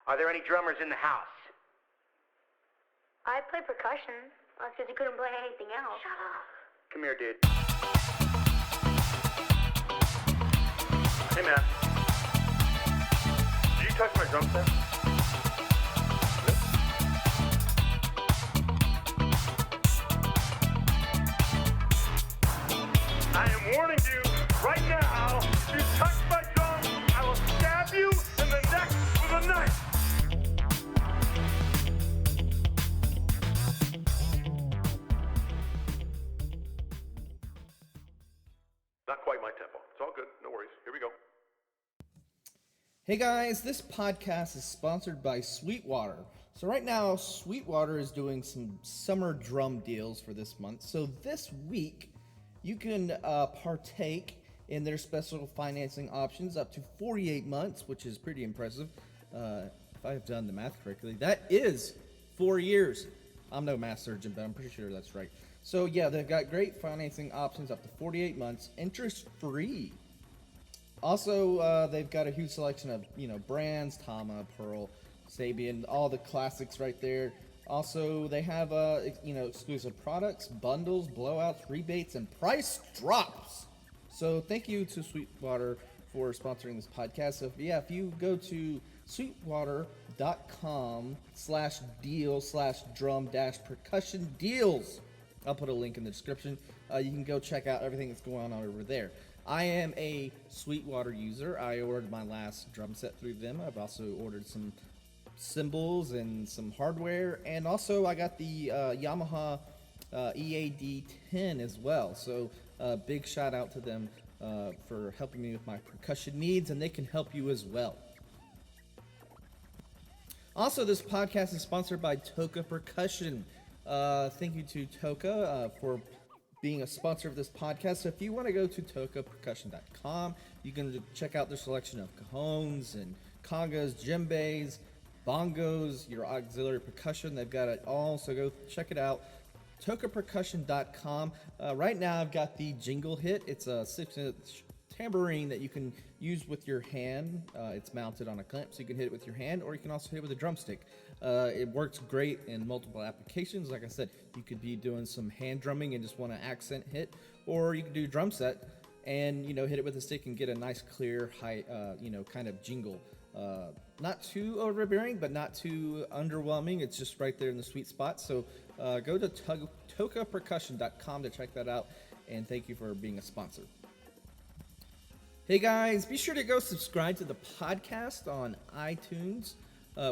Are there any drummers in the house? I play percussion. That's because he couldn't play anything else. Shut up. Come here, dude. Hey, man. Did you touch my drum set? I am warning you right now, if you touch my drum, I will stab you in the neck with a knife. Not quite my tempo. It's all good. No worries. Here we go. Hey guys, this podcast is sponsored by Sweetwater. So right now, Sweetwater is doing some summer drum deals for this month. So this week, you can partake in their special financing options up to 48 months, which is pretty impressive. If I've done the math correctly, that is 4 years. I'm no math surgeon, but I'm pretty sure that's right. So yeah, they've got great financing options up to 48 months, interest-free. Also, they've got a huge selection of, brands, Tama, Pearl, Sabian, all the classics right there. Also, they have, exclusive products, bundles, blowouts, rebates, and price drops. So thank you to Sweetwater for sponsoring this podcast. So if you go to sweetwater.com/deal/drum-percussion deals, I'll put a link in the description. You can go check out everything that's going on over there. I am a Sweetwater user. I ordered my last drum set through them. I've also ordered some cymbals and some hardware, and also I got the Yamaha EAD10 as well. So big shout out to them for helping me with my percussion needs, and they can help you as well. Also, this podcast is sponsored by Toka Percussion. Thank you to Toka for being a sponsor of this podcast. So if you want to go to tokapercussion.com, you can check out their selection of cajones and congas, djembes, bongos, your auxiliary percussion. They've got it all, so go check it out. tokapercussion.com. Right now I've got the Jingle Hit. It's a 6-inch tambourine that you can use with your hand. It's mounted on a clamp, so you can hit it with your hand, or you can also hit it with a drumstick. It works great in multiple applications. Like I said, you could be doing some hand drumming and just want an accent hit, or you can do drum set and hit it with a stick and get a nice clear high kind of jingle. Not too overbearing, but not too underwhelming. It's just right there in the sweet spot. So go to tokapercussion.com to check that out, and thank you for being a sponsor. Hey guys, be sure to go subscribe to the podcast on iTunes,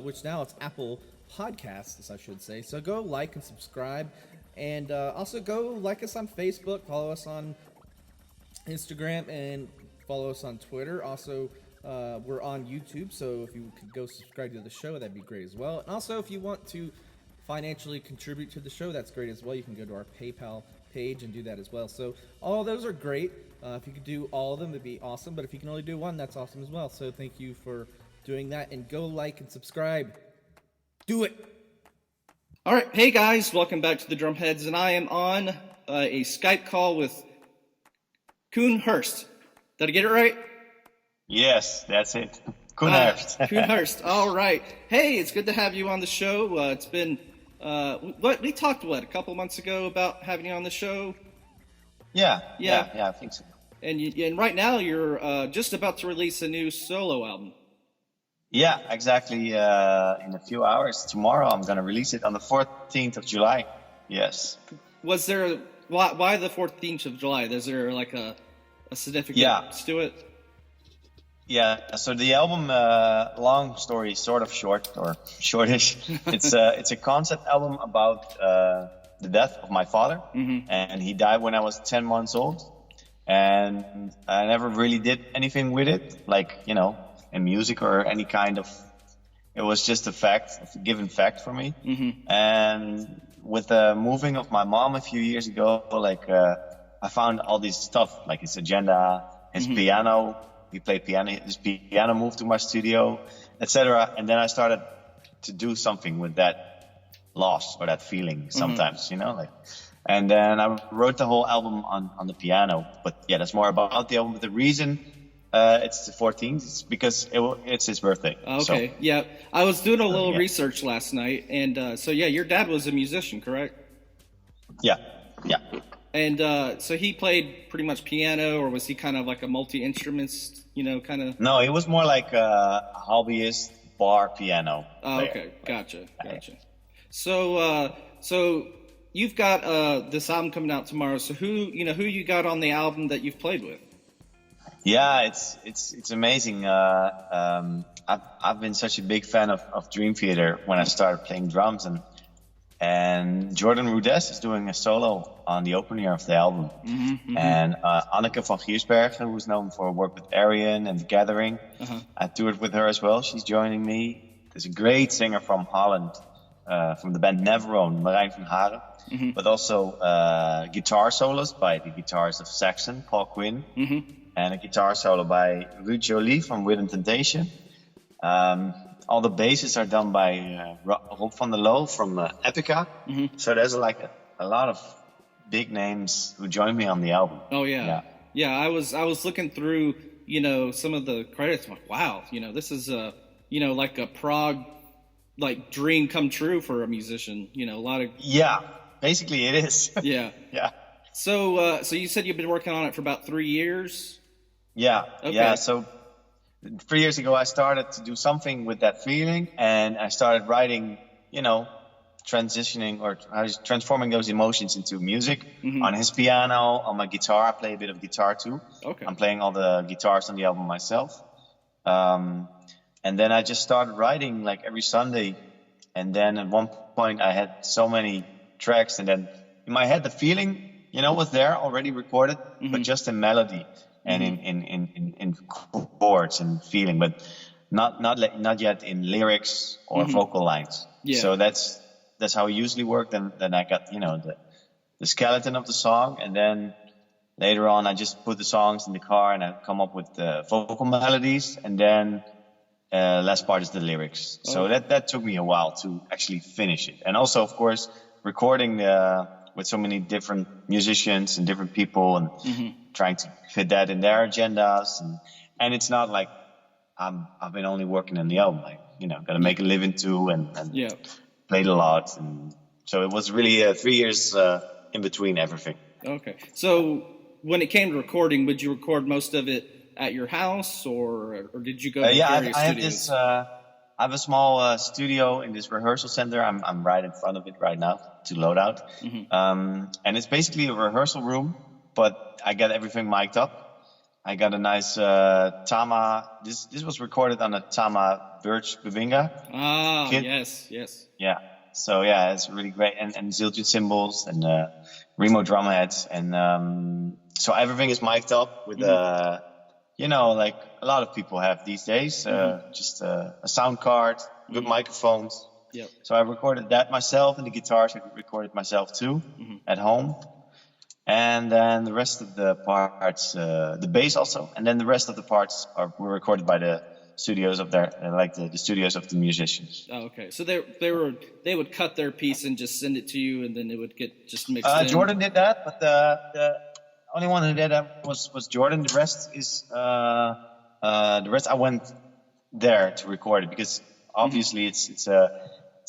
which now it's Apple Podcasts, I should say. So go like and subscribe, and also go like us on Facebook, follow us on Instagram, and follow us on Twitter. Also, we're on YouTube, so if you could go subscribe to the show, that'd be great as well. And also, if you want to financially contribute to the show, that's great as well. You can go to our PayPal page and do that as well. So all those are great. If you could do all of them, it'd be awesome. But if you can only do one, that's awesome as well. So thank you for doing that, and go like and subscribe. Do it. All right. Hey guys, welcome back to the Drumheads, and I am on a Skype call with Koen Herfst. Did I get it right? Yes, that's it. Koen Herfst. Koen Herfst. All right. Hey, it's good to have you on the show. It's been we talked a couple months ago about having you on the show. Yeah, I think so. And right now you're just about to release a new solo album. Yeah, exactly. In a few hours. Tomorrow I'm going to release it on the 14th of July. Yes. Was there why the 14th of July? Is there like a significance to it? Yeah. So the album, long story, sort of short or shortish. It's a concept album about the death of my father, and he died when I was 10 months old, and I never really did anything with it, like in music or any kind of. It was just a given fact for me. And with the moving of my mom a few years ago, I found all this stuff, like his agenda, his piano. He played piano. His piano moved to my studio, etc. And then I started to do something with that loss or that feeling sometimes, And then I wrote the whole album on the piano. But yeah, that's more about the album. But the reason It's the 14th. It's because it's his birthday. Okay, yeah. I was doing a little yeah. research last night, and so yeah, your dad was a musician, correct? Yeah. And so he played pretty much piano, or was he kind of like a multi-instrumentist, kind of? No, he was more like a hobbyist bar piano player. Okay, gotcha. So you've got this album coming out tomorrow. So who you got on the album that you've played with? Yeah, it's amazing. I've been such a big fan of Dream Theater when I started playing drums, and Jordan Rudess is doing a solo on the opener of the album. And Anneke van Giersbergen, who's known for work with Arian and The Gathering, I toured with her as well. She's joining me. There's a great singer from Holland, from the band Neverone, Marijn van Haren, but also guitar solos by the guitarist of Saxon, Paul Quinn, and a guitar solo by Ruud Jolie from Rhythm Temptation. All the basses are done by Rob van der Loo from Epica. So there's like a lot of big names who joined me on the album. Oh yeah. I was looking through some of the credits. I'm like, wow, this is like a prog like dream come true for a musician. A lot of basically it is. Yeah. So you said you've been working on it for about 3 years. Yeah. Okay. Yeah. So 3 years ago, I started to do something with that feeling, and I started writing, transforming those emotions into music on his piano, on my guitar. I play a bit of guitar too. Okay. I'm playing all the guitars on the album myself. And then I just started writing like every Sunday. And then at one point I had so many tracks, and then in my head, the feeling, was there already recorded, but just in melody. And in chords and feeling, but not yet in lyrics or vocal lines. Yeah. So that's how it usually worked. And then I got the skeleton of the song, and then later on I just put the songs in the car and I come up with the vocal melodies, and then last part is the lyrics. So that took me a while to actually finish it, and also of course recording with so many different musicians and different people, and trying to fit that in their agendas, and it's not like I've been only working on the album. Got to make a living too, and played a lot, and so it was really 3 years in between everything. Okay, so when it came to recording, would you record most of it at your house, or did you go to various studios? I have a small studio in this rehearsal center. I'm right in front of it right now to load out, and it's basically a rehearsal room. But I got everything mic'd up. I got a nice Tama. This was recorded on a Tama Birch Bubinga. Ah, kit. Yes. Yeah. So yeah, it's really great. And Zildjian cymbals and Remo Drumheads. And so everything is mic'd up with like a lot of people have these days. Just a sound card, good microphones. Yep. So I recorded that myself, and the guitars I recorded myself too at home. And then the rest of the parts, the bass also, and then the rest of the parts were recorded by the studios of the studios of the musicians. Oh, okay. So they would cut their piece and just send it to you, and then it would get just mixed in. Jordan did that, but the only one who did that was Jordan. The rest is the rest I went there to record it, because obviously it's a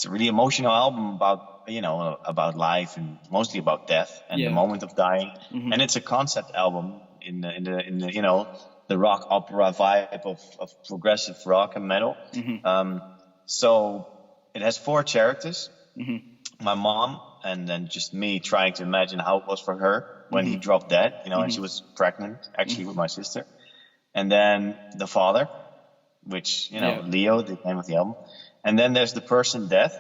really emotional album about life, and mostly about death and the moment of dying. And it's a concept album in the rock opera vibe of progressive rock and metal. So it has 4 characters: my mom, and then just me trying to imagine how it was for her when he dropped dead, and she was pregnant actually with my sister. And then the father, which Leo, the name of the album. And then there's the person Death.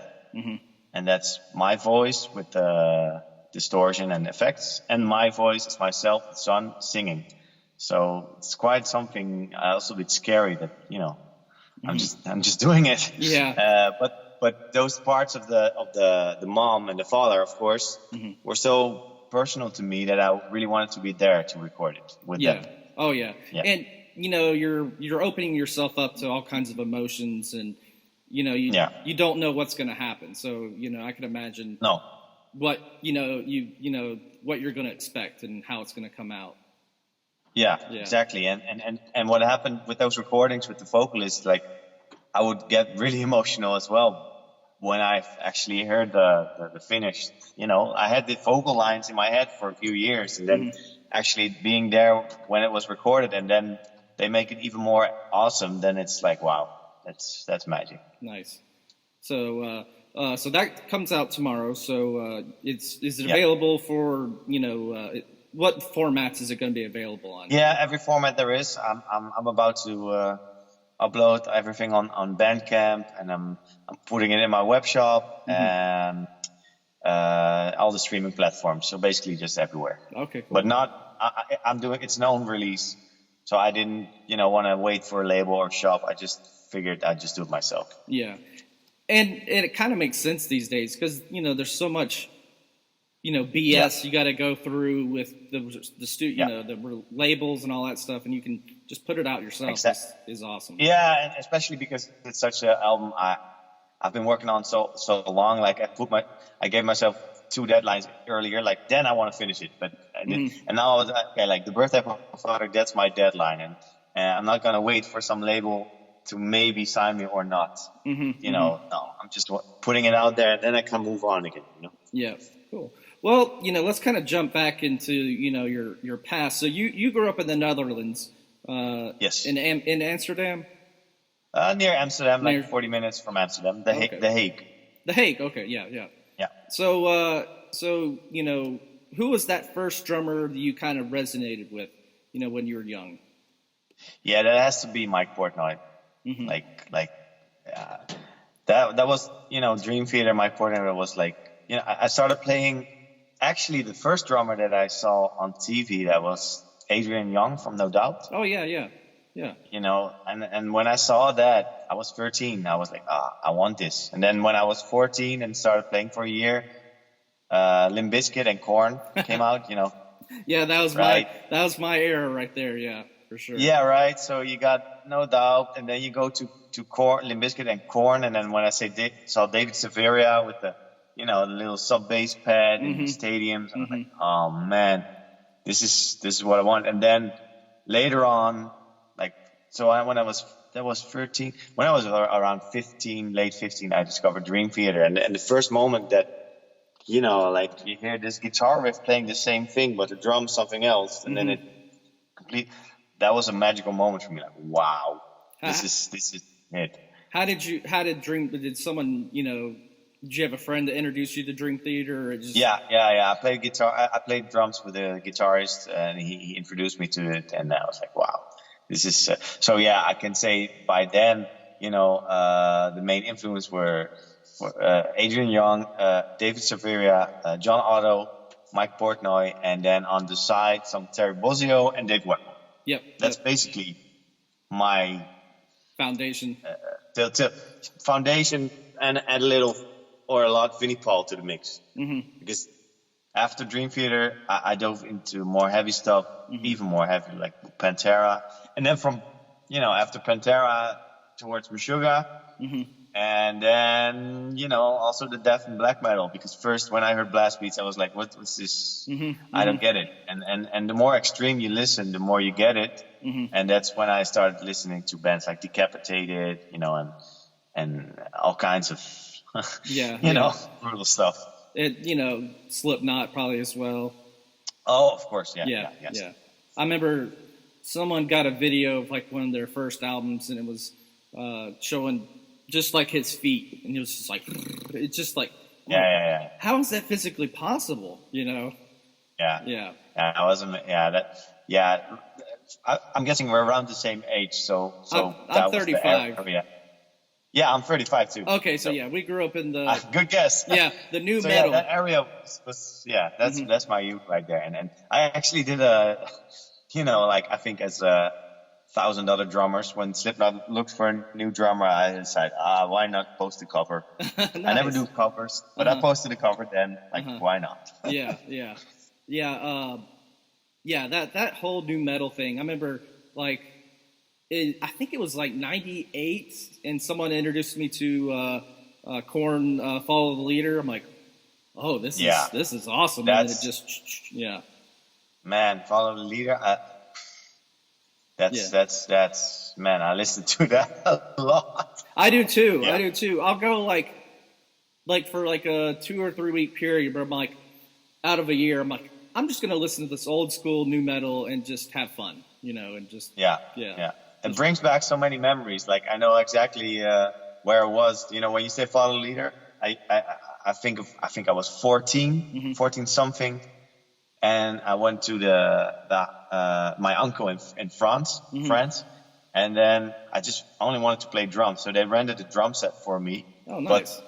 And that's my voice with the distortion and effects, and my voice is myself, the son, singing. So it's quite something. Also a bit scary that I'm just doing it. Yeah. But those parts of the mom and the father, of course, were so personal to me that I really wanted to be there to record it with them. Oh yeah. And you're opening yourself up to all kinds of emotions, and you don't know what's going to happen. So, I can imagine what, what you're going to expect and how it's going to come out. Yeah, Yeah. exactly. And what happened with those recordings with the vocalists, like I would get really emotional as well when I actually heard the finished. I had the vocal lines in my head for a few years, and then actually being there when it was recorded, and then they make it even more awesome. Then it's like, wow, that's magic. Nice. So so that comes out tomorrow. So is it Yeah. available for what formats is it going to be available on? Yeah, every format there is. I'm about to upload everything on Bandcamp, and I'm putting it in my web shop and all the streaming platforms. So basically, just everywhere. Okay, cool. But I'm doing it's an own release, so I didn't want to wait for a label or shop. I just figured I'd just do it myself. Yeah, and it kind of makes sense these days because there's so much BS you got to go through with the studio, the labels and all that stuff, and you can just put it out yourself. Exactly. Is awesome. Yeah, and especially because it's such an album I've been working on so long. Like I gave myself 2 deadlines earlier. Like then I want to finish it, but and now I was like, okay, like the birthday of my father, that's my deadline, and I'm not gonna wait for some label to maybe sign me or not. No, I'm just putting it out there, and then I can move on again. Yeah, cool. Well, let's kind of jump back into your past. So you grew up in the Netherlands. Yes. In Amsterdam. Near Amsterdam, like 40 minutes from Amsterdam. The Hague. The Hague. Okay. Yeah. Yeah. So who was that first drummer that you kind of resonated with? When you were young. Yeah, that has to be Mike Portnoy. That was Dream Theater. Mike Portnoy was like I started playing. Actually, the first drummer that I saw on TV that was Adrian Young from No Doubt. Oh yeah. And when I saw that, I was 13. I was like, I want this. And then when I was 14 and started playing for a year, Limp Bizkit and Korn came out. Yeah, that was my era right there. Yeah, for sure. Yeah, right. So you got No Doubt, and then you go to Korn, Limp Bizkit and Korn, and then when I saw David Severia with the the little sub bass pad in the stadiums, I was like, oh man, this is what I want. And then later on, when I was 13, when I was around 15, late 15, I discovered Dream Theater, and the first moment that you hear this guitar riff playing the same thing, but the drums something else, and then that was a magical moment for me. Like, wow, this is it. Did someone, did you have a friend that introduced you to Dream Theater? Or just... Yeah. I played guitar. I played drums with a guitarist, and he introduced me to it, and I was like, wow, this is so. Yeah, I can say by then, the main influence were Adrian Young, David Severia, John Otto, Mike Portnoy, and then on the side some Terry Bozzio and Dave Weber. Yep. That's basically my foundation. Foundation, and add a lot Vinnie Paul to the mix. Because after Dream Theater, I dove into more heavy stuff, even more heavy, like Pantera. And then from, after Pantera towards Meshuggah. And then, also the death and black metal. Because first, when I heard blast beats, I was like, what's this? I don't get it. And the more extreme you listen, the more you get it. And that's when I started listening to bands like Decapitated, and all kinds of, brutal stuff. Slipknot probably as well. Oh, of course, yeah. Yeah. I remember someone got a video of one of their first albums, and it was showing just his feet, and it was just it's just yeah. How is that physically possible? Yeah. I wasn't. I'm guessing we're around the same age, so I'm 35. Yeah, I'm 35 too. Okay, so we grew up in the good guess. Yeah, the new metal. Yeah, that area was that's my youth right there, and I actually did I think as 1,000 other drummers, when Slipknot looked for a new drummer, I decided, why not post a cover? Nice. I never do covers, but I posted a cover then. Why not? Yeah. That whole new metal thing. I remember I think it was 98, and someone introduced me to Korn, Follow the Leader. I'm like, oh, this is awesome. And it just, Man, Follow the Leader. That's man, I listen to that a lot. I do too. Yeah. I do too. I'll go like for like a 2 or 3 week period where I'm like, out of a year, I'm like, I'm just gonna listen to this old school new metal and just have fun, and just Yeah. It brings back so many memories. Like I know exactly where I was. When you say follow the leader, I think I was 14, 14 something, and I went to my uncle in France, and then I just only wanted to play drums, so they rented a drum set for me. Oh, nice. But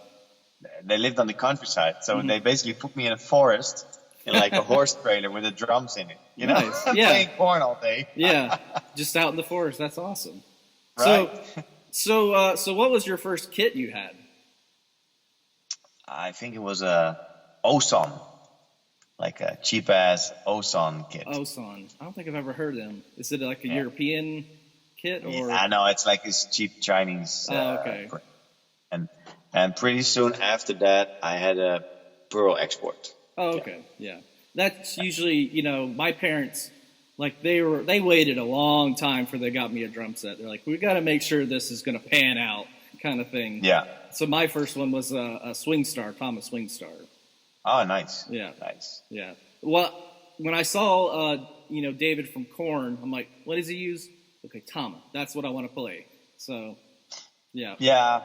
they lived on the countryside, so they basically put me in a forest in like a horse trailer with the drums in it. Nice. Yeah. Playing corn all day. Yeah, just out in the forest. That's awesome. Right. So what was your first kit you had? I think it was a Oson, like a cheap ass Oson kit. Oson. I don't think I've ever heard of them. Is it like a European kit or? Yeah, no, it's like this cheap Chinese. Okay. And pretty soon after that, I had a Pearl Export. Oh, okay. Yeah. That's usually, my parents, like they waited a long time before they got me a drum set. They're like, we got to make sure this is going to pan out, kind of thing. Yeah. So my first one was a Swing Star, Thomas Swing Star. Oh, nice. Yeah. Nice. Yeah. Well, when I saw, David from Korn, I'm like, what does he use? Okay, Tama. That's what I want to play. So, yeah. Yeah.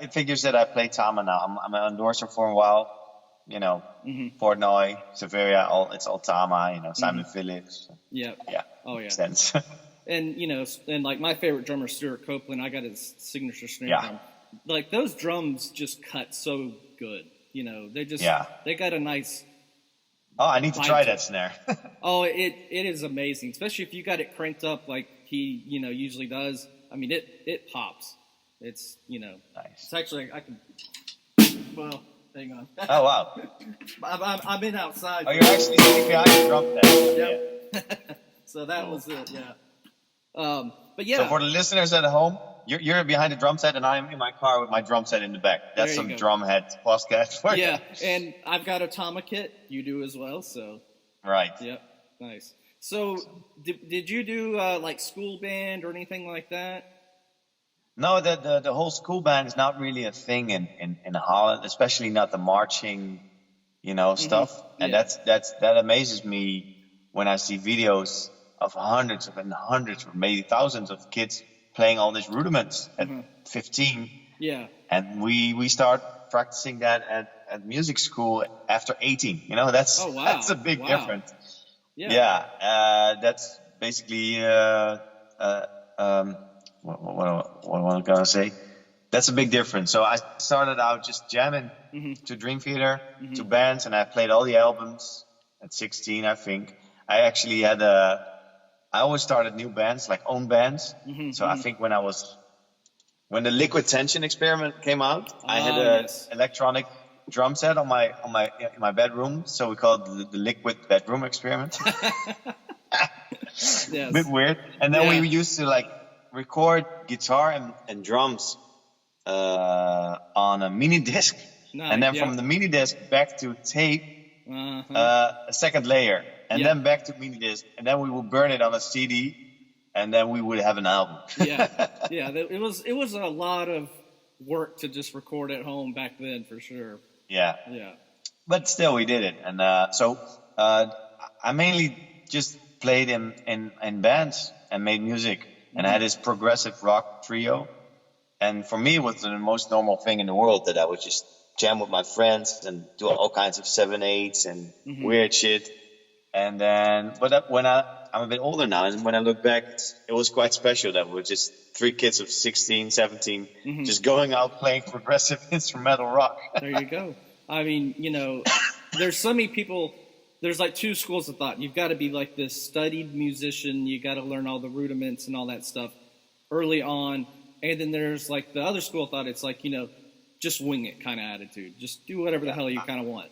It figures that I play Tama now. I'm an endorser for a while. Portnoy, Severia, it's all Tama. Simon Phillips. Yeah. Yeah. Oh, yeah. Makes sense. And and like my favorite drummer, Stuart Copeland, I got his signature snare drum. Like those drums just cut so good. They just they got a nice. Oh, I need to try that snare. Oh, it is amazing, especially if you got it cranked up like he usually does. I mean, it pops. It's nice. It's actually I can. Well, hang on. Oh wow. I'm in outside. Oh, you're actually sitting behind the drum set. Yep. Yeah. So that was it. Yeah. But yeah. So for the listeners at home, you're behind the drum set, and I'm in my car with my drum set in the back. That's some Drumhead podcast. Yeah, and I've got a Tama kit. You do as well. So. Right. Yep. Nice. So did you do like school band or anything like that? No, the whole school band is not really a thing in Holland, especially not the marching, stuff. And that amazes me when I see videos of hundreds or maybe thousands of kids playing all these rudiments at 15. Yeah. And we start practicing that at music school after 18. That's a big difference. Yeah. That's basically what am I gonna say? That's a big difference. So I started out just jamming to Dream Theater, to bands, and I played all the albums at 16, I think. I actually I always started new bands, like own bands. So I think when the Liquid Tension experiment came out, I had an electronic drum set in my bedroom. So we called it the Liquid Bedroom Experiment. Yes. Bit weird. And then we used to record guitar and drums on a mini disc, and then from the mini disc back to tape, a second layer, and then back to mini disc, and then we would burn it on a CD, and then we would have an album. It was a lot of work to just record at home back then, for sure. Yeah. But still, we did it, and so I mainly just played in bands and made music. And I had this progressive rock trio. And for me, it was the most normal thing in the world that I would just jam with my friends and do all kinds of 7/8s and weird shit. And then, when I'm a bit older now, and when I look back, it was quite special that we're just 3 kids of 16, 17, just going out playing progressive instrumental rock. There you go. I mean, there's so many people. There's like 2 schools of thought. You've got to be like this studied musician. You got to learn all the rudiments and all that stuff early on. And then there's like the other school of thought. It's like, just wing it kind of attitude. Just do whatever the hell you kind of want.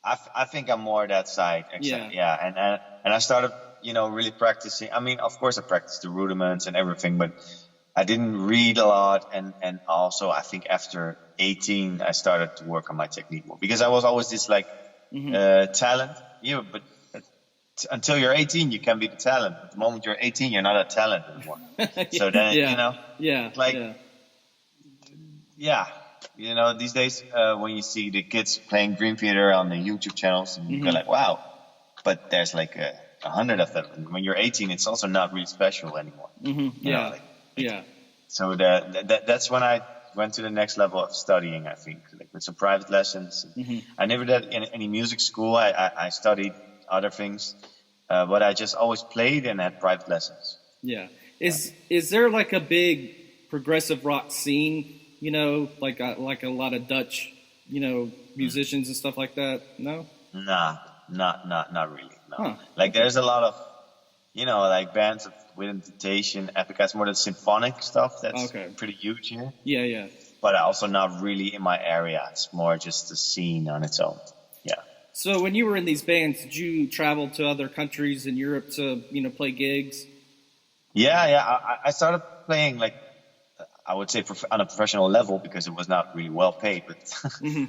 I think I'm more that side. Yeah. And I started, really practicing. I mean, of course I practiced the rudiments and everything, but I didn't read a lot. And also I think after 18, I started to work on my technique more, because I was always this talent, but until you're 18, you can be the talent. At the moment you're 18, you're not a talent anymore. So then, you know, like, you know, these days when you see the kids playing Dream Theater on the YouTube channels, and you go like, wow, but there's like 100 of them. And when you're 18, it's also not really special anymore. You know, like, so that's when I went to the next level of studying, I think, like with some private lessons. I never did any music school. I studied other things, but I just always played and had private lessons. Is there like a big progressive rock scene, you know, like a lot of Dutch, you know, musicians and stuff like that? No? Nah, not really. No. Like there's a lot of, you know, like bands with Invitation, Epica. It's more the symphonic stuff that's pretty huge here. Yeah. But also not really in my area. It's more just a scene on its own. Yeah. So when you were in these bands, did you travel to other countries in Europe to, you know, play gigs? Yeah. I started playing, like, I would say on a professional level, because it was not really well paid, but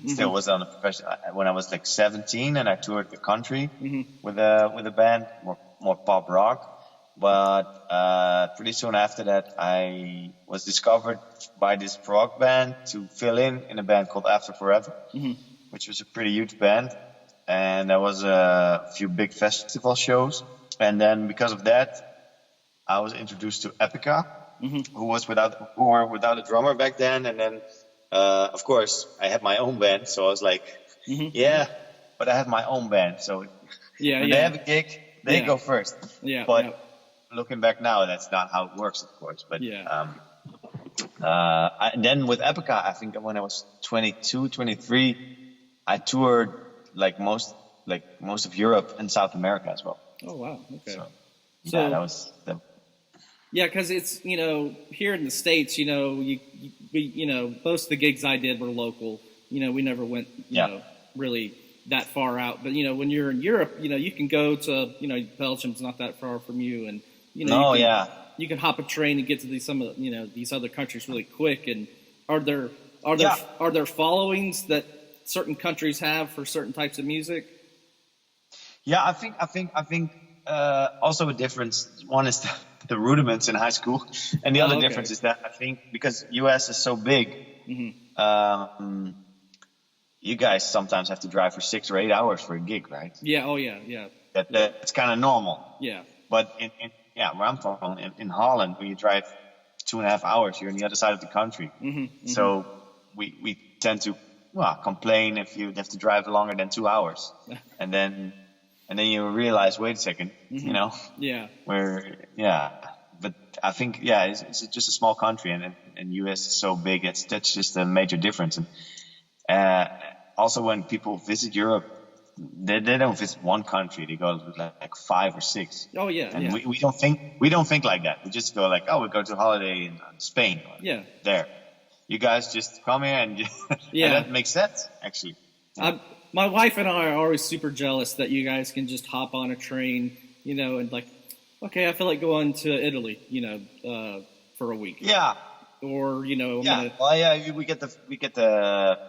still was on a professional. When I was like 17 and I toured the country with a band, more pop rock. But pretty soon after that, I was discovered by this prog band to fill in a band called After Forever, which was a pretty huge band. And there was a few big festival shows. And then because of that, I was introduced to Epica, who were without a drummer back then. And then, of course, I had my own band. So I was like, but I have my own band. So when they have a gig, they go first. But looking back now, that's not how it works, of course. But and then with Epica, I think when I was 22, 23, I toured like most of Europe and South America as well. Oh wow! Okay. So that was the. Yeah, because it's, you know, here in the States, you know, we most of the gigs I did were local. You know, we never went, you know, really that far out. But, you know, when you're in Europe, you know, you can go to, you know, Belgium's not that far from you. And, you know, you can hop a train and get to these other countries really quick. And are there followings that certain countries have for certain types of music? Yeah, I think also a difference. One is the rudiments in high school, and the other difference is that I think because US is so big, you guys sometimes have to drive for 6 or 8 hours for a gig, right? Yeah. Oh yeah. That's kind of normal. Yeah. But where I'm from, in Holland, when you drive 2.5 hours, you're on the other side of the country. So we tend to complain if you have to drive longer than 2 hours, and then you realize, wait a second, you know, but I think it's just a small country, and US is so big. That's just a major difference. And also when people visit Europe, they don't visit one country; they go like 5 or 6. Oh yeah, and we don't think like that. We just go like, oh, we go to holiday in Spain. There. You guys just come here and and that makes sense actually. My wife and I are always super jealous that you guys can just hop on a train, you know, and like, okay, I feel like going to Italy, you know, for a week. Yeah. Or, you know, we get the.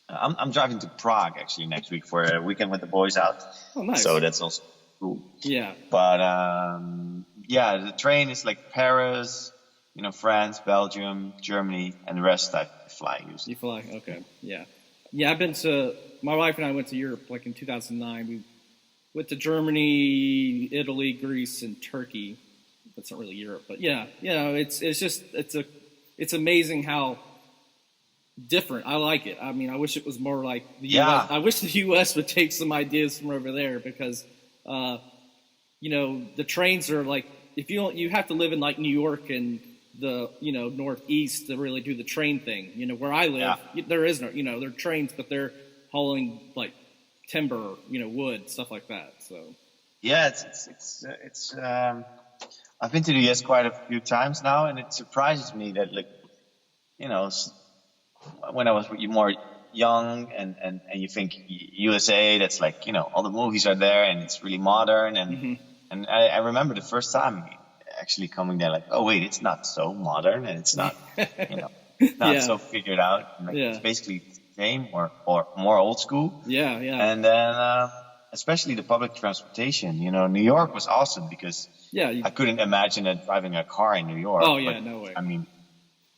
I'm driving to Prague actually next week for a weekend with the boys out. Oh, nice. So that's also cool. Yeah. But the train is like Paris, you know, France, Belgium, Germany, and the rest I fly usually. You fly, okay, yeah. Yeah, I've been to. My wife and I went to Europe like in 2009. We went to Germany, Italy, Greece, and Turkey. That's not really Europe, but yeah, you know, it's amazing how different. I like it. I mean, I wish it was more like the US. I wish the US would take some ideas from over there because, you know, the trains are like you have to live in like New York and the, you know, Northeast to really do the train thing. You know, where I live, there is no, you know, there are trains, but they're hauling like timber, you know, wood, stuff like that. So it's I've been to the US quite a few times now, and it surprises me that, like, you know, when I was more young and you think USA, that's like, you know, all the movies are there and it's really modern, and I remember the first time actually coming there, like, oh wait, it's not so modern and it's not, you know, not so figured out. Like, it's basically the same or more old school. Yeah. And then especially the public transportation. You know, New York was awesome because Yeah. I couldn't imagine driving a car in New York. Oh yeah, but, no way. I mean,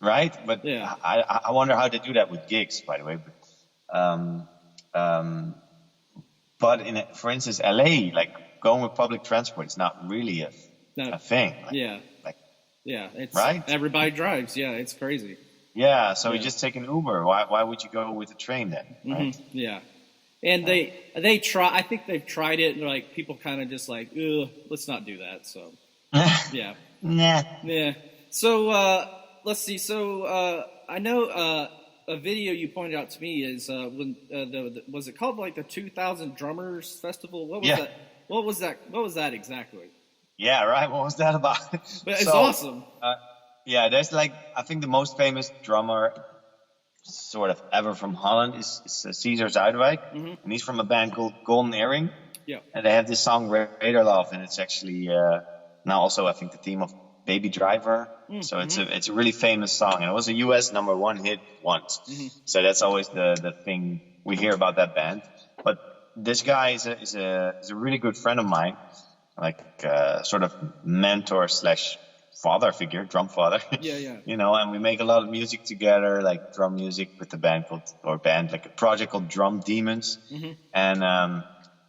right? But Yeah. I wonder how they do that with gigs, by the way. But for instance, LA, like going with public transport is not really a thing. Like, Yeah. Like, Yeah. It's right? Everybody drives. Yeah. It's crazy. yeah. So you just take an Uber. Why would you go with a train then? Right? Yeah. And they try. I think they've tried it, and like people kind of just like, ugh, let's not do that. So yeah, Nah. yeah. So let's see. So I know a video you pointed out to me is when was it called like the 2000 Drummers Festival? What was that? What was that exactly? Yeah, right. What was that about? But it's awesome. Yeah, there's like, I think the most famous drummer sort of ever from Holland is Caesar Zuidwijk. And he's from a band called Golden Earring. Yeah. And they have this song Radar Love, and it's actually now also I think the theme of Baby Driver. So it's a really famous song, and it was a US #1 hit once. So that's always the thing we hear about that band. But this guy is a really good friend of mine, like sort of mentor / father figure, drum father. Yeah. You know, and we make a lot of music together, like drum music with a like a project called Drum Demons. And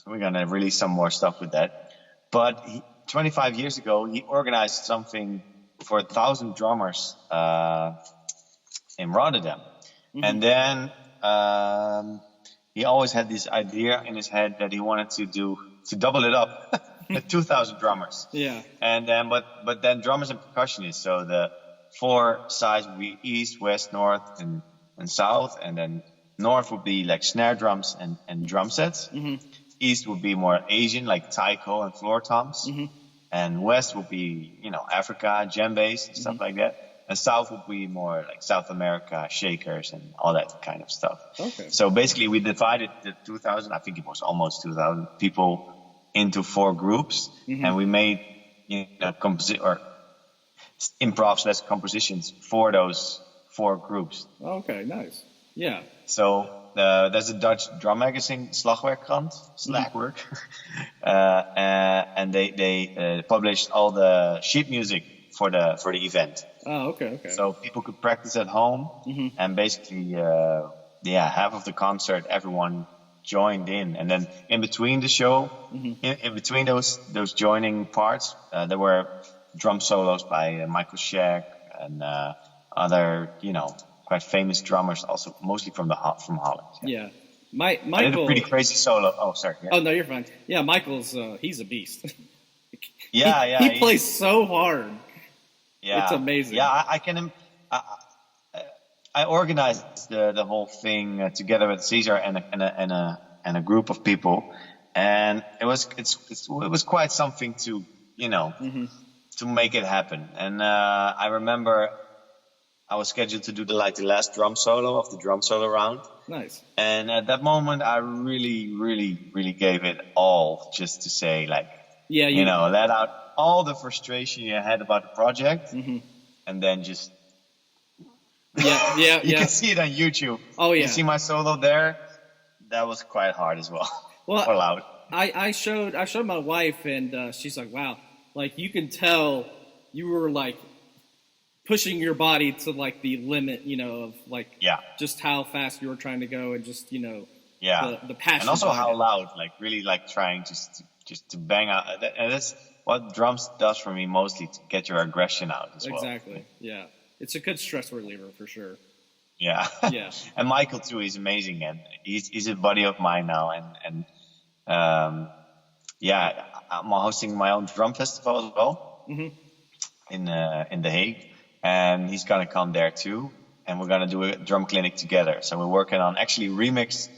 we're gonna release some more stuff with that. But 25 years ago, he organized something for 1,000 drummers in Rotterdam. And then he always had this idea in his head that he wanted to double it up. 2,000 drummers. Yeah. And then, but then drummers and percussionists. So the 4 sides would be east, west, north, and south. And then north would be like snare drums and drum sets. East would be more Asian, like taiko and floor toms. And west would be, you know, Africa, djembes, and stuff like that. And south would be more like South America, shakers, and all that kind of stuff. Okay. So basically, we divided the 2,000, I think it was almost 2,000 people, into 4 groups, and we made improv / compositions for those 4 groups. Okay, nice. Yeah. So there's a Dutch drum magazine, Slagwerkkrant, Slagwerk, and they published all the sheet music for the event. Oh, okay. So people could practice at home, and basically, half of the concert, everyone joined in, and then in between the show, in between those joining parts, there were drum solos by Michael Shack and other, you know, quite famous drummers, also mostly from Holland. Yeah. I did a Michael. pretty crazy solo. Oh, sorry. Yeah. Oh no, you're fine. Yeah, Michael's he's a beast. Yeah, He plays so hard. Yeah, it's amazing. Yeah, I can. I organized the whole thing together with Caesar and a group of people, and it was quite something to, you know, to make it happen. And I remember I was scheduled to do the last drum solo of the drum solo round. Nice. And at that moment, I really, really, really gave it all, just to say, like, you know, let out all the frustration you had about the project, and then just. You can see it on YouTube. Oh yeah. You see my solo there. That was quite hard as well. Well, or loud. I showed my wife, and she's like, "Wow, like you can tell you were like pushing your body to like the limit, you know, of like just how fast you were trying to go, and just, you know, the passion, and also how loud, like really like trying just to bang out. And that's what drums does for me mostly, to get your aggression out as well. Exactly. Yeah. It's a good stress reliever for sure. Yeah. Yeah. And Michael too, he's amazing, and he's a buddy of mine now, and I'm hosting my own drum festival as well in The Hague, and he's gonna come there too, and we're gonna do a drum clinic together. So we're working on actually a remix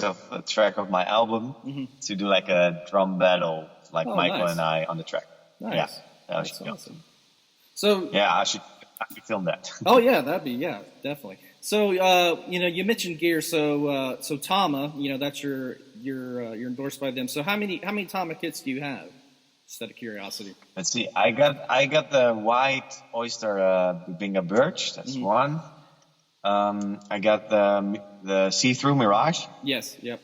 of a track of my album to do like a drum battle, like Michael and I on the track. Nice. Yeah, that's awesome. So yeah, I should film that. Oh yeah, that'd be definitely. So you know, you mentioned gear. So Tama, you know, that's you're endorsed by them. So how many Tama kits do you have? Just out of curiosity. Let's see. I got the white oyster Binga birch. That's one. I got the see-through Mirage. Yes. Yep.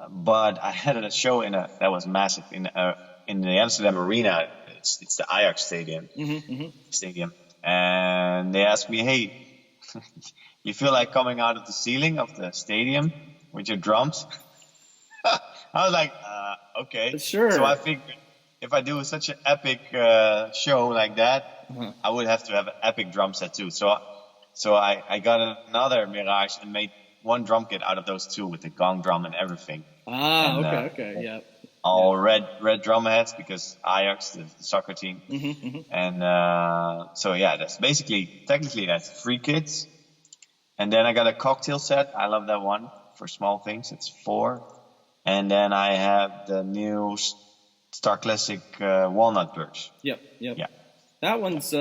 but I had a show that was massive in the Amsterdam Arena. It's the Ajax stadium, and they asked me, "Hey, you feel like coming out of the ceiling of the stadium with your drums?" I was like, "Okay, sure." So I figured if I do such an epic show like that, I would have to have an epic drum set too. So I got another Mirage and made one drum kit out of those two with the gong drum and everything. Okay, yeah. All red drum heads because Ajax, the soccer team. And so yeah, that's technically that's 3 kits. And then I got a cocktail set. I love that one for small things. It's 4. And then I have the new Star Classic walnut birch. Yep. Yeah. That one's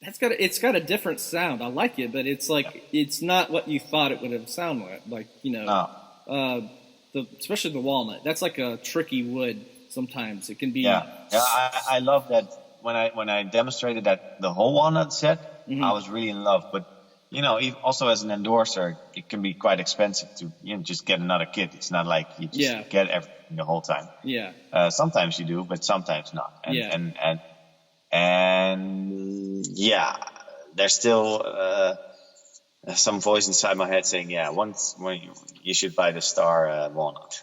it's got a different sound. I like it, but it's like it's not what you thought it would have sounded like. Especially the walnut. That's like a tricky wood. Sometimes it can be. Yeah. I love that when I demonstrated that the whole walnut set, I was really in love. But also as an endorser, it can be quite expensive to just get another kit. It's not like you just get everything the whole time. Yeah. Sometimes you do, but sometimes not. And there's still some voice inside my head saying, once you should buy the Star walnut.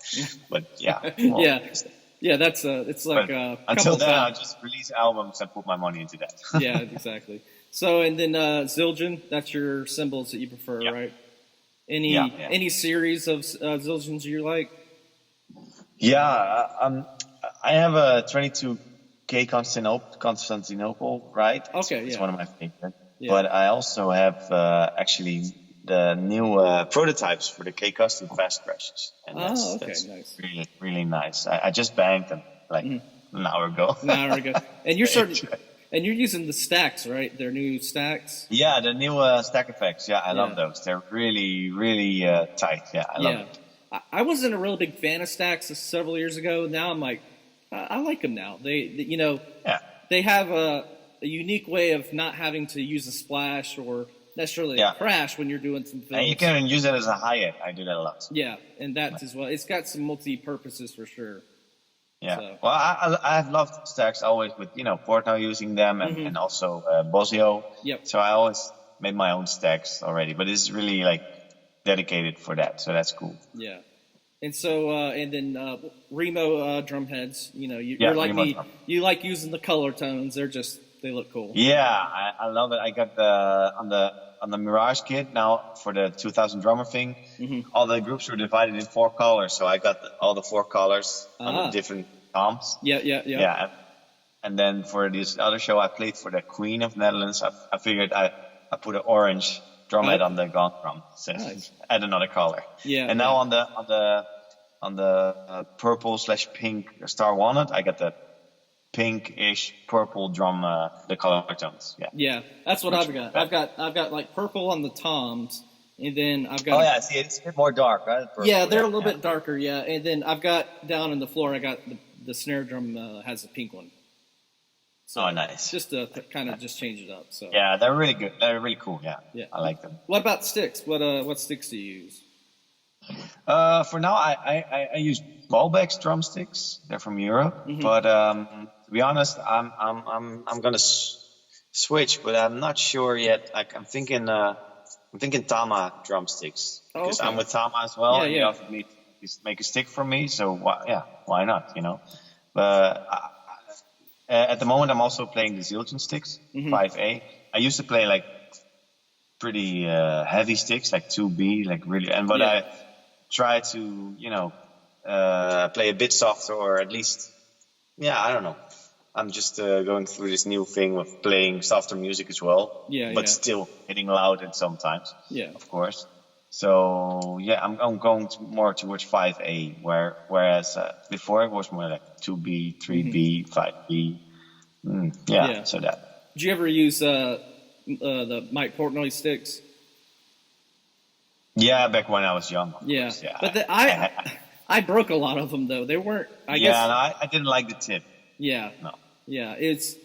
But that's it's like until then, I just release albums and put my money into that. Yeah, exactly. So and then Zildjian, that's your cymbals that you prefer, right? Any series of Zildjians you like? Yeah, I have a 22K Constantinople, right? Okay, it's one of my favorites. Yeah. But I also have actually the new prototypes for the K Custom Fast Crashes. And that's nice. Really, really nice. I just banked them an hour ago. And you're using the stacks, right? Their new stacks? Yeah, the new stack effects. Yeah, I love those. They're really, really tight. Yeah, I love it. I wasn't a real big fan of stacks several years ago. Now I'm like, I like them now. They have a unique way of not having to use a splash or necessarily a crash when you're doing some films. And you can use it as a hi-hat. I do that a lot. Yeah, and that as well. It's got some multi-purposes for sure. Yeah. So. Well, I've loved stacks always with, Portnoy using them and also Bosio. Yep. So I always made my own stacks already, but it's really dedicated for that. So that's cool. Yeah. And so, and then Remo Drumheads, you're like me. You like using the color tones. They look cool. Yeah, I love it. I got on the Mirage kit now for the 2000 drummer thing. All the groups were divided in 4 colors, so I got all the 4 colors on the different toms. Yeah. And then for this other show I played for the Queen of Netherlands, I figured I put an orange drum head on the gong drum, so add another color. Yeah. And now on the purple/pink Star Walnut, I got the pinkish purple drum, the color tones. Yeah, that's what I've got. I've got like purple on the toms, and then I've got. See, it's a bit more dark, right? Purple, they're a little bit darker. Yeah, and then I've got down on the floor. I got the snare drum has a pink one. So nice. Just to kind of just change it up. So yeah, they're really good. They're really cool. Yeah, I like them. What about sticks? What sticks do you use? For now, I use Ballbacks drumsticks. They're from Europe, but to be honest, I'm gonna switch, but I'm not sure yet. I'm thinking Tama drumsticks because I'm with Tama as well. And he offered me to make a stick for me, so why not? But at the moment, I'm also playing the Zildjian sticks, 5A. I used to play pretty heavy sticks, like 2B, really, but I try to play a bit softer, or at least I don't know. I'm just going through this new thing of playing softer music as well, but still hitting loud and sometimes, of course. So I'm going more towards 5A, whereas before it was more like 2B, 3B, 5B. So that. Did you ever use the Mike Portnoy sticks? Yeah, back when I was young. But I broke a lot of them though. They weren't. I guess. I didn't like the tip. Yeah. No. Yeah, it's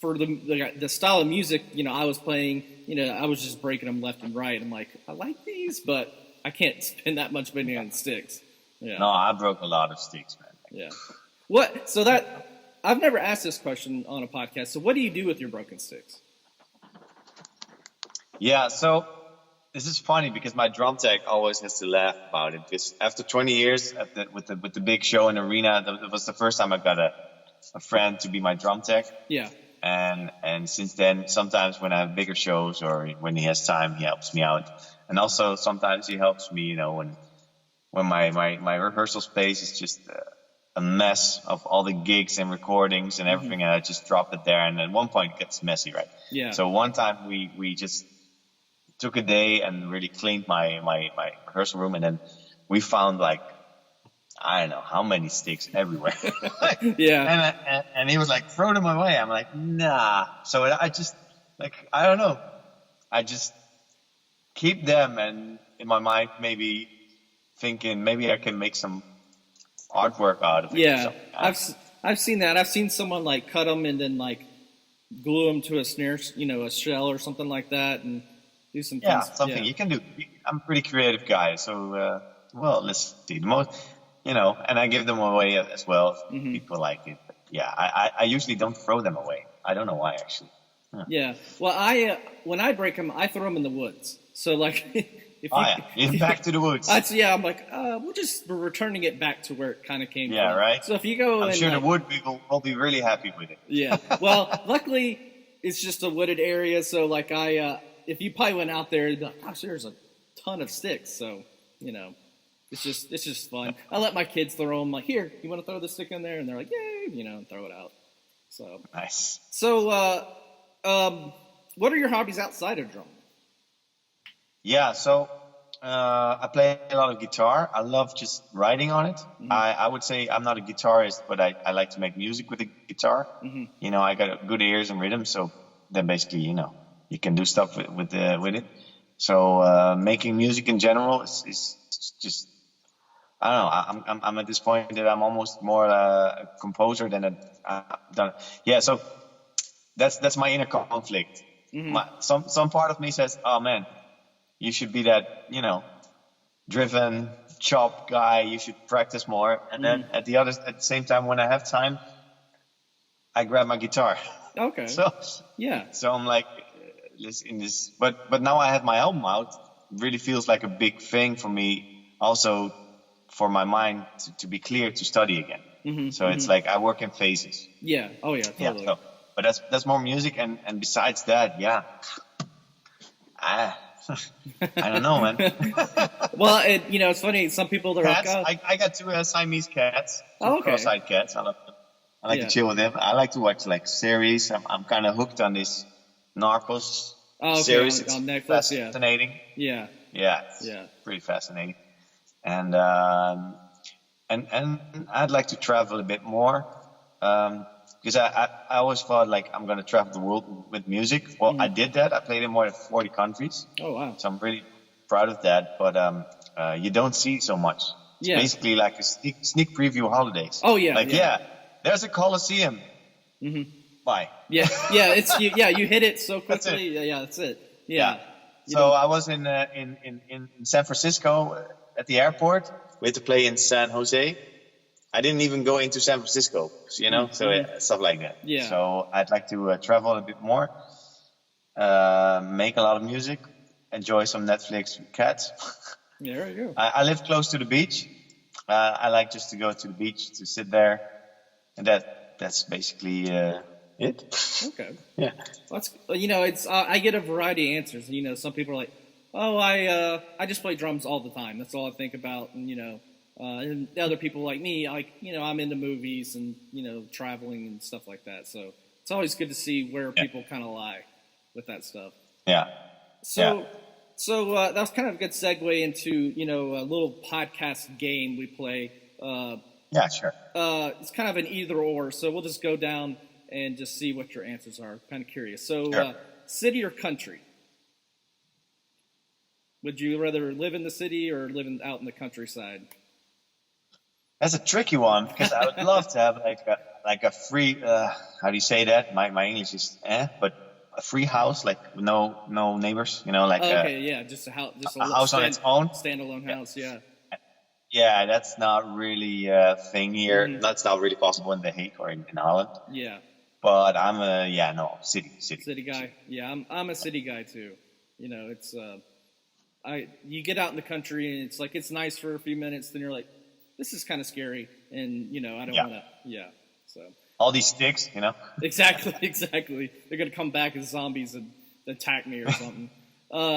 for the style of music. I was playing. I was just breaking them left and right. I'm like, I like these, but I can't spend that much money on sticks. Yeah. No, I broke a lot of sticks, man. Yeah. What? So that I've never asked this question on a podcast. So what do you do with your broken sticks? Yeah, so this is funny because my drum tech always has to laugh about it. Because after 20 years with the big show in Arena, that was the first time I got a friend to be my drum tech. Yeah. And since then, sometimes when I have bigger shows or when he has time, he helps me out. And also sometimes he helps me, when my rehearsal space is just a mess of all the gigs and recordings and everything, and I just drop it there. And at one point it gets messy, right? Yeah. So one time we just took a day and really cleaned my rehearsal room, and then we found like, I don't know how many sticks everywhere. Yeah. And he was like, throw them away. I'm like, nah. So I just I don't know. I just keep them, and in my mind, maybe thinking maybe I can make some artwork out of it. Yeah. I've seen that. I've seen someone like cut them and then like glue them to a snare, a shell or something like that, and do some yeah, things. something you can do. I'm a pretty creative guy, so let's see. The most, and I give them away as well. People like it. But yeah, I usually don't throw them away. I don't know why actually. Yeah. Well, when I break them, I throw them in the woods. So like, if back to the woods. I'm like, we're returning it back to where it kind of came from. Yeah, right. So if you go, I'm sure the wood people will be really happy with it. Yeah. Well, luckily it's just a wooded area, so like if you probably went out there, you'd be like, gosh, there's a ton of sticks. So it's just fun. I let my kids throw them. Like, here, you want to throw the stick in there? And they're like, yay, and throw it out. So nice. So, what are your hobbies outside of drumming? Yeah, so I play a lot of guitar. I love just writing on it. I would say I'm not a guitarist, but I like to make music with the guitar. I got good ears and rhythm, so then basically, you can do stuff with it. So making music in general is just, I don't know. I'm at this point that I'm almost more a composer than yeah. So that's my inner conflict. Some part of me says, oh man, you should be that, driven, chop guy. You should practice more. And then at the same time, when I have time, I grab my guitar. Okay. So yeah. So I'm like, in this, but now I have my album out. It really feels like a big thing for me. Also, for my mind to be clear to study again. So it's like I work in phases. Yeah. Oh yeah. Totally. Yeah. So, but that's more music, and besides that, yeah. I don't know, man. Well, it's funny. Some people are cats, like, I got two Siamese cats, okay. cross-eyed cats. I like to chill with them. I like to watch like series. I'm kind of hooked on this Narcos series. On Netflix, fascinating. Yeah. Yeah. Pretty fascinating. And I'd like to travel a bit more. Because I always thought like I'm going to travel the world with music. Well, I did that. I played in more than 40 countries. Oh, wow. So I'm really proud of that. But you don't see so much. It's basically like a sneak preview of holidays. Oh, yeah. Like, there's a Coliseum. Bye. Yeah. Yeah. You hit it so quickly. That's it. Yeah. So I was in San Francisco at the airport. We had to play in San Jose. I didn't even go into San Francisco, so stuff like that. Yeah. So I'd like to travel a bit more, make a lot of music, enjoy some Netflix with cats. Yeah, there you go. I live close to the beach. I like just to go to the beach to sit there, and that's basically it. Okay. Yeah. Well, it's I get a variety of answers. Some people are like, oh, I just play drums all the time. That's all I think about, and other people like me, I'm into movies and, traveling and stuff like that. So it's always good to see where people kind of lie with that stuff. Yeah. So that was kind of a good segue into, a little podcast game we play. Yeah, sure. It's kind of an either or. So we'll just go down and just see what your answers are. Kind of curious. So sure. City or country? Would you rather live in the city or live out in the countryside? That's a tricky one because I would love to have like a free. How do you say that? My English is but a free house, like no neighbors, like okay, yeah, just a house, a house on its own, standalone house, yeah. Yeah, that's not really a thing here. Mm-hmm. That's not really possible in The Hague or in Holland. Yeah. But I'm city guy. Yeah, I'm a city guy too. It's you get out in the country and it's like it's nice for a few minutes, then you're like, this is kind of scary, and I don't want to. Yeah. So all these sticks, Exactly. They're gonna come back as zombies and attack me or something.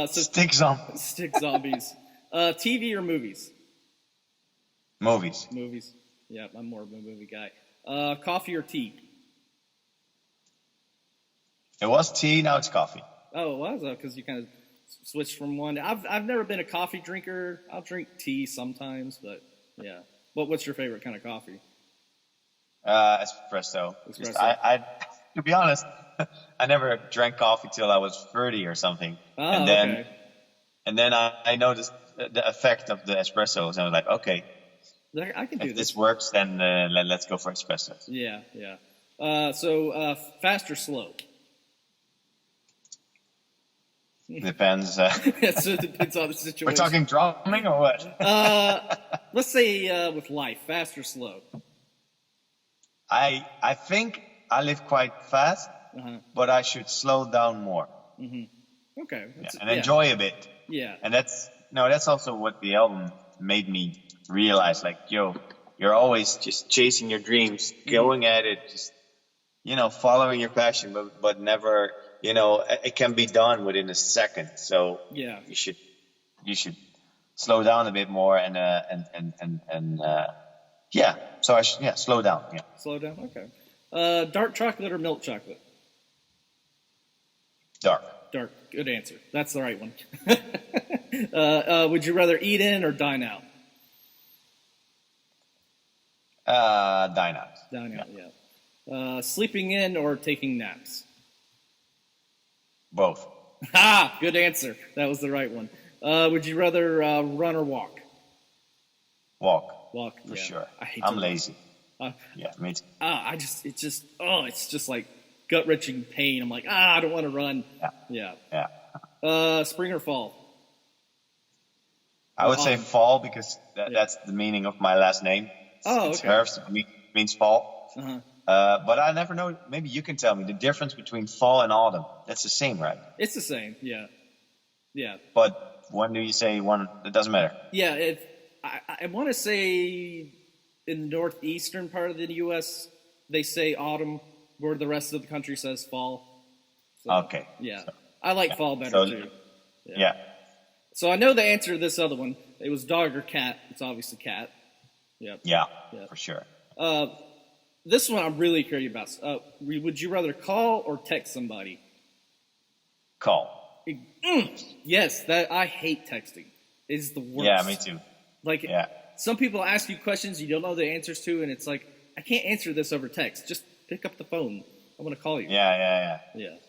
Stick zombies. Stick zombies. TV or movies? Movies. Movies. Yeah, I'm more of a movie guy. Coffee or tea? It was tea, now it's coffee. Oh, it was? Because you kind of switched from one. I've never been a coffee drinker. I'll drink tea sometimes, but yeah. What's your favorite kind of coffee? Espresso. I to be honest, I never drank coffee till I was 30 or something. Oh, and then, okay. And then I noticed the effect of the espressos, and I was like, okay, I can do if this works, then let's go for espressos. Yeah. So fast or slow? Depends. So it depends on the situation. We're talking drumming or what? Let's say with life, fast or slow? I think I live quite fast, but I should slow down more. Mm-hmm. Okay. And enjoy a bit. Yeah. And that's also what the album made me realize. Like, you're always just chasing your dreams, going at it, just following your passion, but never. It can be done within a second. So yeah, you should slow down a bit more and yeah. So slow down. Yeah. Slow down. Okay. Dark chocolate or milk chocolate? Dark. Dark. Good answer. That's the right one. Would you rather eat in or dine out? Dine out. Dine out. Yeah. Sleeping in or taking naps? Both. Good answer. That was the right one. Would you rather run or walk? Walk. Walk, for yeah. sure. I'm lazy. Yeah, me too. It's just like gut-wrenching pain. I'm like, I don't want to run. Yeah. Spring or fall? I would say fall because that's the meaning of my last name. It's Herfst, means fall. Uh-huh. But I never know. Maybe you can tell me the difference between fall and autumn. That's the same, right? It's the same. Yeah. Yeah. But when do you say one? It doesn't matter. Yeah. I want to say in the northeastern part of the U.S. they say autumn, where the rest of the country says fall. So, okay. Yeah. I like fall better too. Yeah. So I know the answer to this other one. It was dog or cat. It's obviously cat. Yep. Yeah. For sure. This one I'm really curious about. Would you rather call or text somebody? Call. Yes, I hate texting. It's the worst. Yeah, me too. Like, some people ask you questions you don't know the answers to, and it's like, I can't answer this over text. Just pick up the phone. I want to call you. Yeah.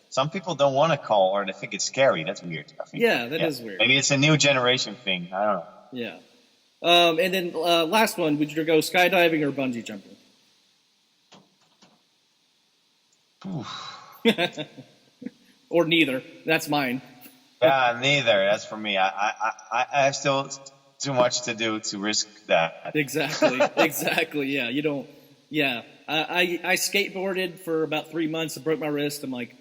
Some people don't want to call, or they think it's scary. That's weird. I think. Yeah, that is weird. Maybe it's a new generation thing. I don't know. Yeah. And then last one, would you go skydiving or bungee jumping? Or neither. That's mine. Yeah, neither. That's for me. I have still too much to do to risk that. Exactly. Yeah, you don't. Yeah, I skateboarded for about 3 months and broke my wrist. I'm like,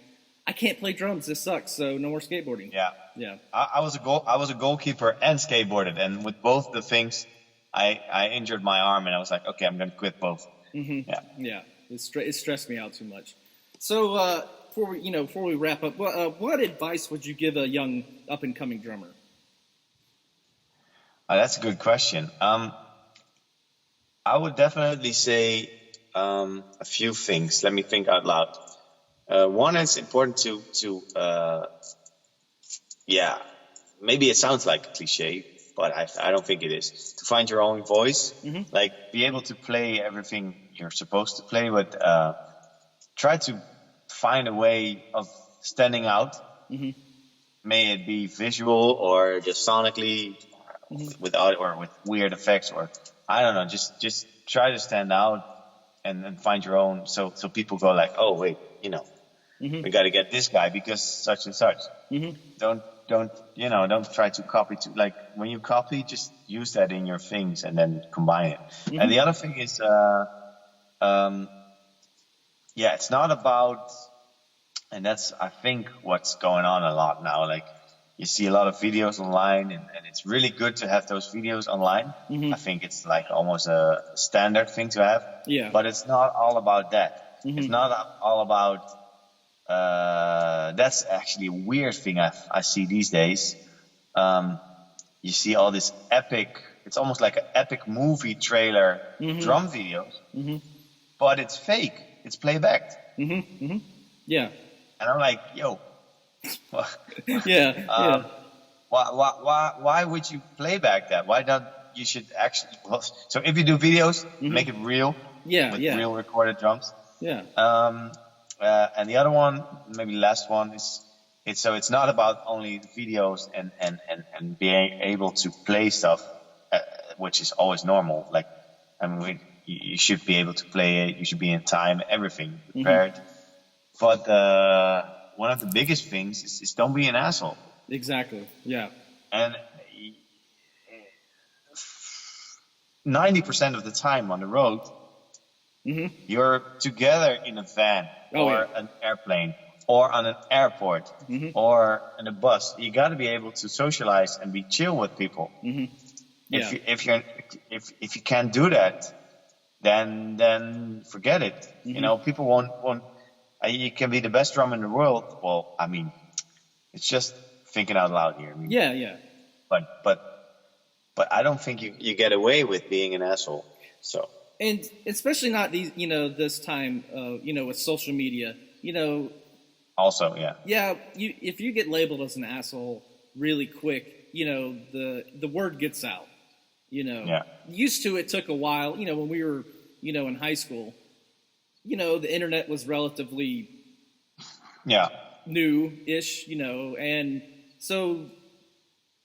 I can't play drums. This sucks. So no more skateboarding. Yeah. I was a goalkeeper and skateboarded, and with both the things, I injured my arm, and I was like, okay, I'm gonna quit both. Mm-hmm. Yeah. It stressed me out too much. So before we wrap up, what advice would you give a young up and coming drummer? That's a good question. I would definitely say a few things. Let me think out loud. One is important to maybe it sounds like a cliche, but I don't think it is. To find your own voice, like be able to play everything you're supposed to play, but try to find a way of standing out. May it be visual or just sonically, without or with weird effects, or I don't know. Just try to stand out and find your own. So people go like, oh wait, We got to get this guy because such and such. Don't try to copy like when you copy, just use that in your things and then combine it. And the other thing is, it's not about, and that's, I think, what's going on a lot now. Like, you see a lot of videos online, and it's really good to have those videos online. I think it's like almost a standard thing to have. Yeah. But it's not all about that. It's not all about. That's actually a weird thing I see these days. You see all this epic. It's almost like an epic movie trailer drum videos, but it's fake. It's playbacked. Yeah. And I'm like, yo. Yeah. Why would you play back that? Why don't you should actually? So if you do videos, make it real. With real recorded drums. Yeah. And the other one, maybe last one, it's not about only the videos and being able to play stuff, which is always normal. Like, I mean, you should be able to play it. You should be in time, everything prepared. But one of the biggest things is don't be an asshole. Exactly. Yeah. And 90% of the time on the road, you're together in a van or an airplane or on an airport or in a bus. You got to be able to socialize and be chill with people. If you can't do that, then forget it. You know, people won't. You can be the best drummer in the world. Well, I mean, it's just thinking out loud here. I mean, yeah. But I don't think you get away with being an asshole. So. And especially not these, this time, with social media, Also, yeah. Yeah, if you get labeled as an asshole really quick, the word gets out. Yeah. Used to, it took a while. When we were, in high school, the internet was relatively new-ish, and so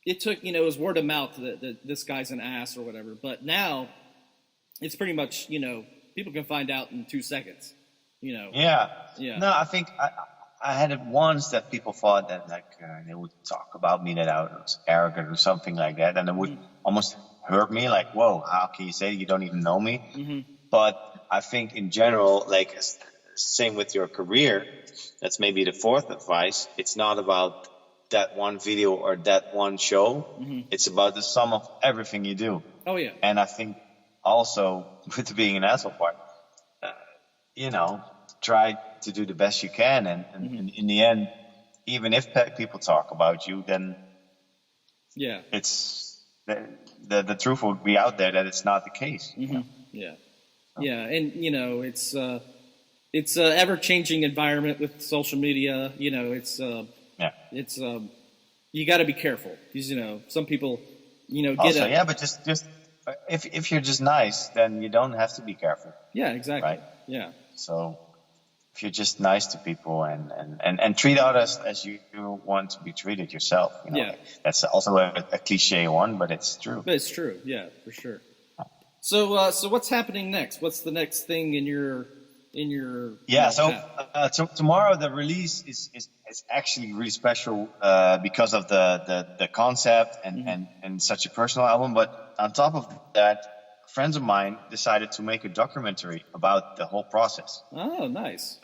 it took, it was word of mouth that this guy's an ass or whatever. But now it's pretty much, people can find out in 2 seconds, Yeah. No, I think I had it once that people thought that they would talk about me that I was arrogant or something like that, and it would almost hurt me. Like, whoa, how can you say you don't even know me? But I think in general, like same with your career, that's maybe the fourth advice. It's not about that one video or that one show. It's about the sum of everything you do. Oh yeah. And I think also with being an asshole part, try to do the best you can, and in the end, even if people talk about you, then it's the truth will be out there that it's not the case. And it's a ever changing environment with social media. It's you got to be careful because some people get also, but just if you're just nice, then you don't have to be careful. Yeah, exactly. Right? Yeah. So if you're just nice to people and treat others as you want to be treated yourself, that's also a cliche one, but it's true. But it's true, yeah, for sure. So what's happening next? What's the next thing in your So tomorrow the release is actually really special because of the concept and such a personal album. But on top of that, friends of mine decided to make a documentary about the whole process. Oh, nice.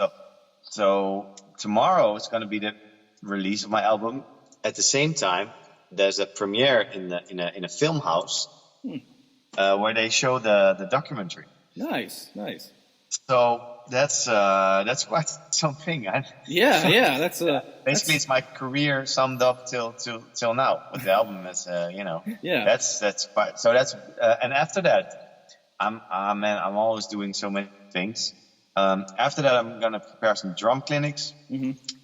So tomorrow is going to be the release of my album. At the same time, there's a premiere in a film house where they show the documentary. Nice. So that's quite something. That's basically it's my career summed up till now with the album. That's that's quite. So that's and after that, I'm always doing so many things. After that, I'm gonna prepare some drum clinics.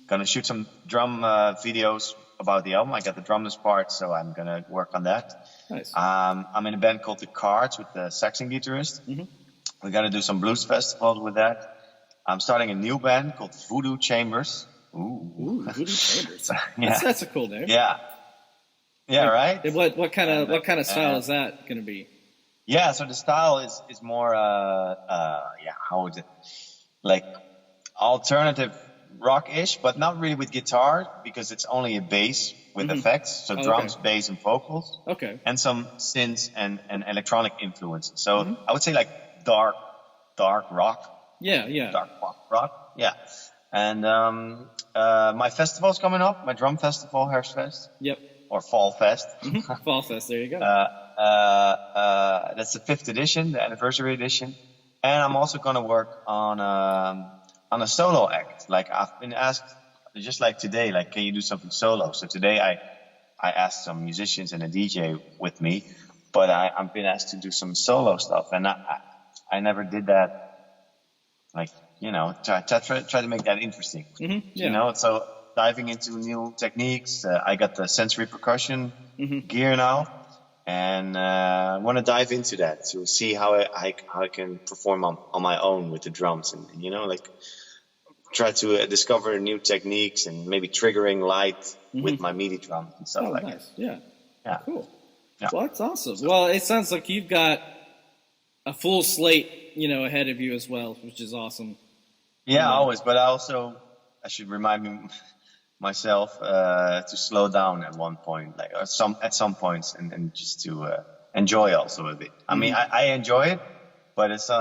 Gonna shoot some drum videos about the album. I got the drumless part, so I'm gonna work on that. Nice. I'm in a band called The Cards with the saxon guitarist. We're gonna do some blues festivals with that. I'm starting a new band called Voodoo Chambers. Ooh, Voodoo Chambers. That's a cool name. Yeah, right. And what kind of style is that gonna be? Yeah, so the style is more how would it, like alternative rock-ish, but not really with guitar because it's only a bass with effects, so drums, bass, and vocals. Okay. And some synths and electronic influences. So I would say like dark rock. Yeah. Dark pop rock. Yeah. And my festival's coming up, my drum festival, Herfstfest. Yep. Or Fall Fest. Fall Fest, there you go. That's the 5th edition, the anniversary edition. And I'm also going to work on a solo act. Like I've been asked, just like today, like, can you do something solo? So today I asked some musicians and a DJ with me, but I've been asked to do some solo stuff. And I never did that. Like, you know, try to make that interesting. You know, so diving into new techniques. I got the sensory percussion gear now, and I want to dive into that to see how I can perform on my own with the drums, and you know, like try to discover new techniques and maybe triggering light with my MIDI drums and stuff like nice. that. Yeah. Cool. Yeah. Well, that's awesome. Well, it sounds like you've got a full slate, you know, ahead of you as well, which is awesome. Yeah, always. But I should remind myself to slow down at one point, like at some points, and just to enjoy also a bit. I mean, I enjoy it, but it's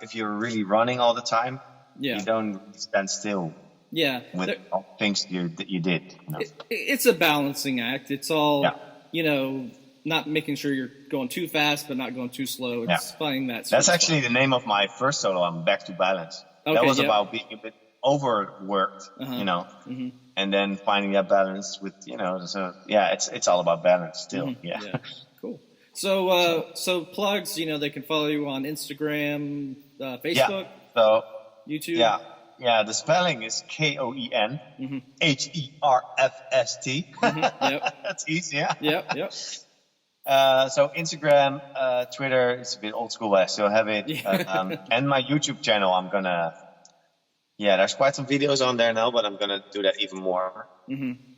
if you're really running all the time, you don't stand still. Yeah, with all the things that you did. You know? It's a balancing act. It's all you know, not making sure you're going too fast, but not going too slow. It's finding that. That's actually the name of my first solo album, Back to Balance. Okay, that was about being a bit overworked, you know, and then finding that balance with, you know, so it's all about balance still. Yeah. Cool. So plugs, you know, they can follow you on Instagram, Facebook, so YouTube. Yeah, the spelling is Koen Herfst. Yep. That's easy, yeah. Yep. So Instagram, Twitter, it's a bit old school, but I still have it. And my YouTube channel, I'm gonna, there's quite some videos on there now, but I'm gonna do that even more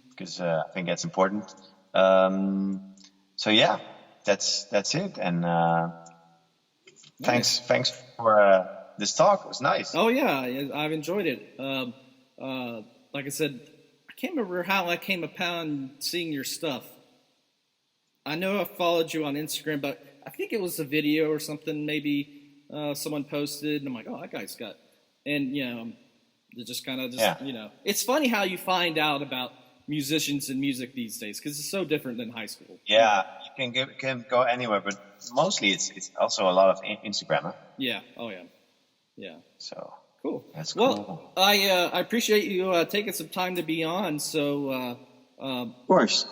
because I think that's important. So yeah, that's it. And thanks for this talk. It was nice. Oh yeah, I've enjoyed it. Like I said, I can't remember how I came upon seeing your stuff. I know I followed you on Instagram, but I think it was a video or something maybe someone posted, and I'm like, oh, that guy's got, and you know, it just kind of you know, it's funny how you find out about musicians and music these days because it's so different than high school. Yeah, you can go anywhere, but mostly it's also a lot of Instagram. Huh? Yeah. Oh yeah. Yeah. So cool. That's cool. Well, I appreciate you taking some time to be on. So of course.